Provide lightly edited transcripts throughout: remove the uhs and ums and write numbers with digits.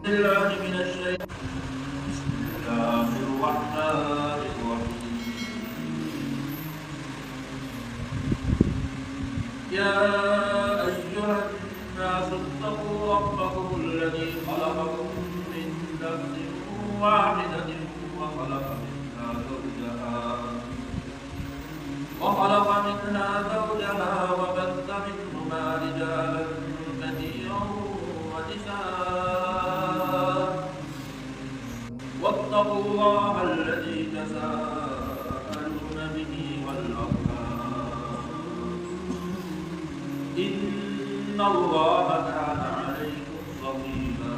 بالله من الشيطان. بسم الله الرحمن الرحيم. يا أيها الناس اتقوا ربكم الذي خلقكم من نفس واحدة وخلق منها زوجها وبث منهما رجالا كثيرا ونساء واتقوا الله الذي تساءلون به والأرحام إن الله كان عليكم رقيبا.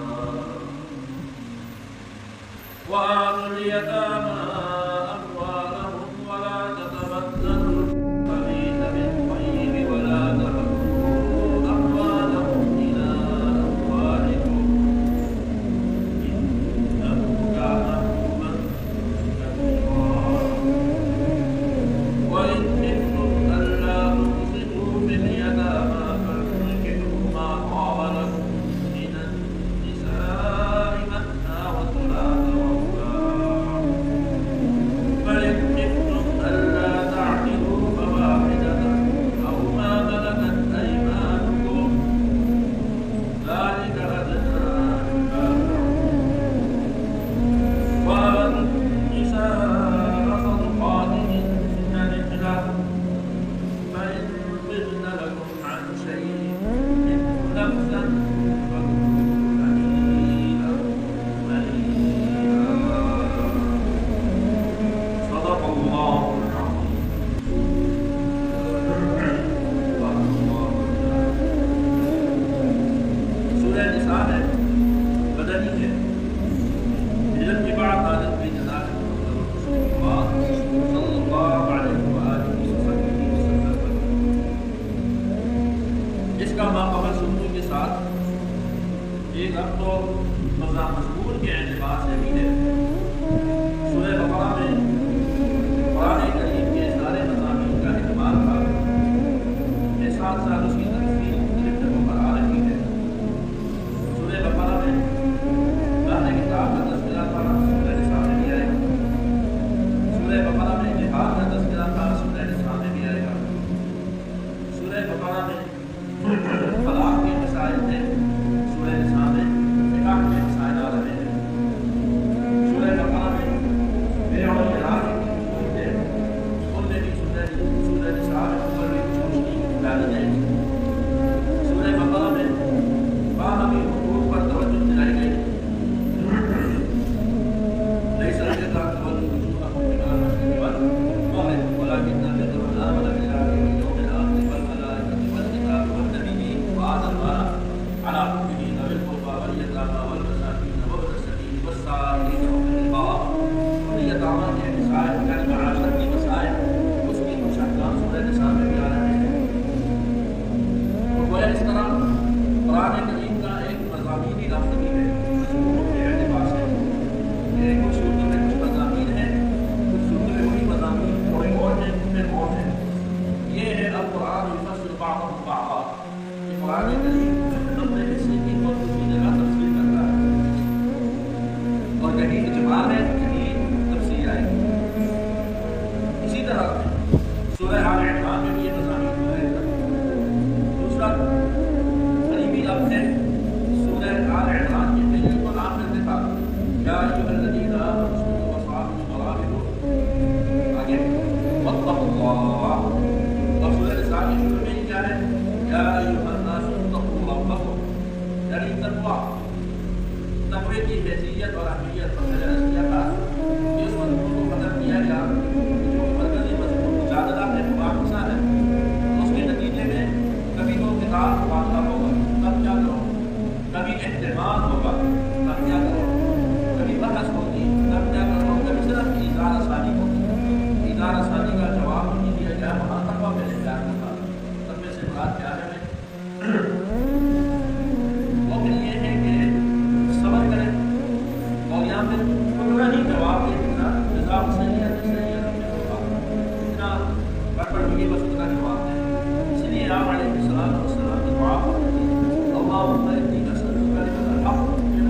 وآتوا اليتامى أموالهم ولا تتبدلوا الخبيث بالطيب ولا تأكلوا أموالهم إلى أموالكم إنه كان حوبا كبيرا. وإن خفتم ألا تقسطوا في اليتامى فانكحوا ما طاب لكم من النساء مثنى وثلاث ورباع. فإن خفتم ألا تعدلوا فواحدة أو ما ملكت أيمانكم ذلك أدنى ألا تعولوا. وآتوا النساء صدقاتهن نحلة فإن طبن لكم عن شيء منه نفسا فكلوا هنيئا مريئا. صدق الله العظيم. سورہ نساء ہے، مدنی ہے، ہجرت کے بعد نازل ہوئی جناب محمد رسول اللہ صلی اللہ علیہ وآلہ وسلم پر، جس کا ماقبل سنتوں کے ساتھ ایک اب تو مضمون کے اعتبار سے بھی ہے. سورہ بقرہ میں قرآن کریم کے سارے مضامین کا اعتبار تھا کہ ساتھ ساتھ اس کی تفصیل مختلف جگہوں پر آ رہی ہے. سورہ بقرہ میں اہل کتاب کا تذکرہ تھا، سورہ نساء میں بھی آئے گا. سورہ بقرہ میں جہاد کا تذکرہ تھا، سورہ نساء میں بھی آئے گا. سورہ بقرہ میں طلاق کے مسائل تھے، سورہ نساء میں نکاح کے مسائل آ رہے ہیں. سورہ بقرہ میں بیع و شراء کے حقوق تھے، ان میں بھی سورہ نساء میں اوپر بھی کچھ روشنی ڈالی جائے گی. سورہ بقرہ میں باہمی حقوق پر توجہ دلائی گئی. ليس البر أن تولوا وجوهكم قبل المشرق والمغرب ولكن البر من آمن بالله واليوم الآخر والملائكة والكتاب والنبيين وآتى المال على حبه ذوي القربى واليتامى والمساكين وابن السبيل والسائلين وفي الرقاب. واليتامى کے مسائل یعنی معاشرت کی مسائل، اس کی کچھ احکام سورہ نساء میں بھی آ رہے ہیں. تو گویا اس طرح قرآن کریم کا ایک مضامینی لفظ بھی ہے مضمون کے اعتبار سے. کچھ صورتوں میں کچھ مضامین ہیں، کچھ صورتوں میں وہی مضامین تھوڑے اور ہیں، ان میں اور ہیں. یہ ہے القرآن یفصل بعضہ بعضا، کہ قرآن کریم اپنے حصے کی اور دوسری جگہ تفصیل کرتا ہے، اور کہیں اجمال ہے کہیں تفصیل آئے گی. اسی طرح سورہ آل عمران میں بھی یہ مضامین ہے. دوسرا قریبی لفظ ہے سورہ آل عمران کے پہلے کو نام کرتے تھا یا ایھا الذین آمنوا اصبروا وصابروا ورابطوا، آگے واتقوا اللہ. اور سورہ نساء کے شروع میں کیا ہے؟ یا ایھا الناس اتقوا ربکم، یعنی تقوی کی حیثیت اور اہمیت پر بیان کیا تھا. اس مضمون کو ختم کیا گیا جو مرکزی مضمون مجادلہ ہے، مباحثہ ہے. اس کے نتیجے میں کبھی تو کتاب مبادلہ ہوگا تب کیا کرو، کبھی احتمال ہوگا تب کیا کرو، کبھی بحث ہوگی تب کیا کرو، کبھی صرف اظہار ثانی ہوگی. اظہار ثانی کا جواب نہیں دیا گیا، وہاں تک میں نے بیان کرتا. تب میں سے مراد کیا ہے؟ وہ پھر یہ ہے کہ صبر کریں اور یہاں پہ پورا ہی جواب دے دینا نظام صحیح ہے ہوگا، اتنا بڑھ بڑھ کے بس اتنا جواب دیں. اس لیے آپ علیہ السلام کی دعا اللهم إني أسألك كلمة الحق من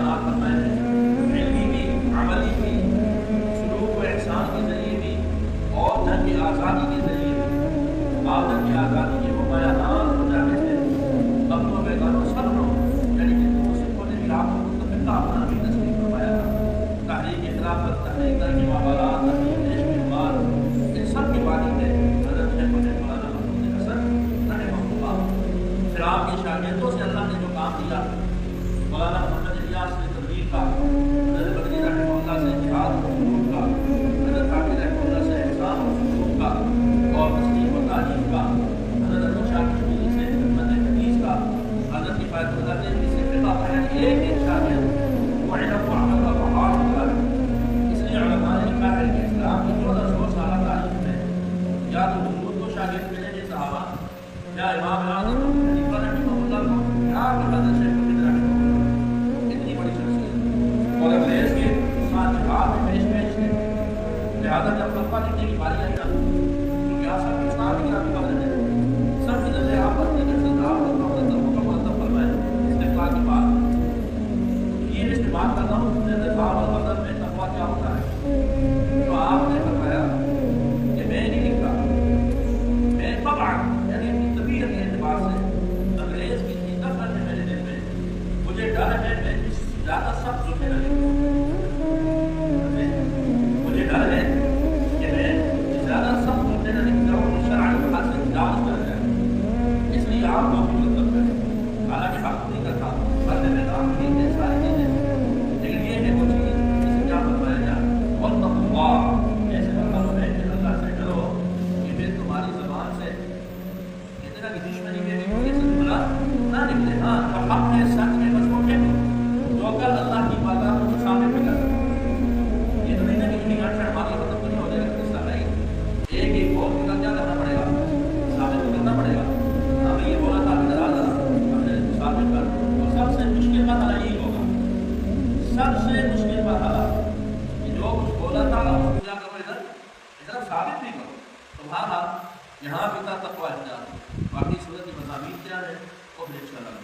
بیانات فرمائے ہیں، علمی بھی، عملی بھی، سلوک و احسان کے ذریعے بھی، اور دھن کی آزادی کے ذریعے بھی، آمدن کی آزادی کے وہ بیانات ہو جانے سے اپنوں میں گھر سب لوگ یعنی کہ دوسروں نے بھی آپ کو مستقل اپنا بھی تصویر فرمایا تھا۔ تحریک خلافت، تحریک درج معاملات، تحریک عشق اقبال، ان سب کے بانی میں حضرت شیخ مولانا محمود حسن رحمہ اللہ، پھر آپ کے شاگردوں سے اللہ نے جو کام دیا، مولانا محمد الیاس سے تبلیغ کا، حضرت بدری رحمہ اللہ سے جہاد و سلوک کا، حضرت حافظ رحمہ اللہ سے احسان و سلوک کا اور تسلیم و تعلیم کا، حضرت ابو شاہ کشمیری سے خدمت حدیث کا، حضرت کفایت اللہ دہلوی سے فقہ کا، یعنی ایک ایک شاگرد وہ علم و عمل کا پہاڑ ہوتا ہے۔ اس لیے علماء نے لکھا ہے کہ اسلام کی 1400 سالہ تاریخ میں یا تو حضور کو شاگرد ملے ہیں صحابہ، یا امام اعظم ابو حنیفہ رحمہ اللہ کو، یا پھر حضرت شیخ الہند رحمہ اللہ، اتنی بڑی شخصیت اور انگریز کے ساتھ جہاد میں پیش تھے۔ لہٰذا جب فتویٰ لکھنے کی باری آئی نا تو کیا سب اسلام کی راہ پر رہے سب کی نظر آپ پر نظر سے آپ کو مکمل فرمائے استقلال کے بعد یہ استعمال کرتا ہوں کہ نظام اور مذہب میں تقویٰ کیا ہوتا ہے، تو آپ نے فرمایا کہ میں نہیں لکھتا، میں طبعا یعنی اپنی طبیعت کے اعتبار سے انگریز کی نفرت ہے میرے دل میں، مجھے ڈر ہے میں اس زیادہ سخت ظلم نہ لکھوں، مجھے ڈر ہے کہ میں زیادہ سخت ظلم نہ لکھتا ہوں، شرعی لحاظ سے تجاوز کر جائے، اس لیے آپ کو بھی مطلب کریں، حالانکہ حق نہیں کرتا مرنے میں کام نہیں ہے ساری چیزیں، لیکن یہ ہے وہ چیز جسے کیا فرمایا جائے واتقوا اللہ، ایسے مطلب ہے کہ اللہ سے ڈرو کہ پھر تمہاری زبان سے اتنا کی دشمنی میں بھی کوئی ایسا جملہ نہ نکلے، ہاں جو حق ہے سچ ہے بس وہ کہہ دو، جو کل اللہ کی بارگاہ کو سامنے پہ کر سکتے، یہ تو نہیں ہے کہ انہیں گھر چھڑ ماری ختم نہیں ہو جائے گا، قصہ نہیں، ایک ایک بول کے کیا کرنا پڑے گا، ثابت کرنا پڑے گا، ہمیں یہ بولا تھا کہ ناراض ہم نے ثابت کر، اور سب سے مشکل مرحلہ یہی ہوگا، سب سے مشکل مرحلہ کہ جو کچھ بولا تھا اس کو جا کر ادھر ثابت نہیں کرو، تمہارا یہاں بھی تقویٰ اختیار، باقی صورت کی مضامین کیا ہے وہ پھر انشاءاللہ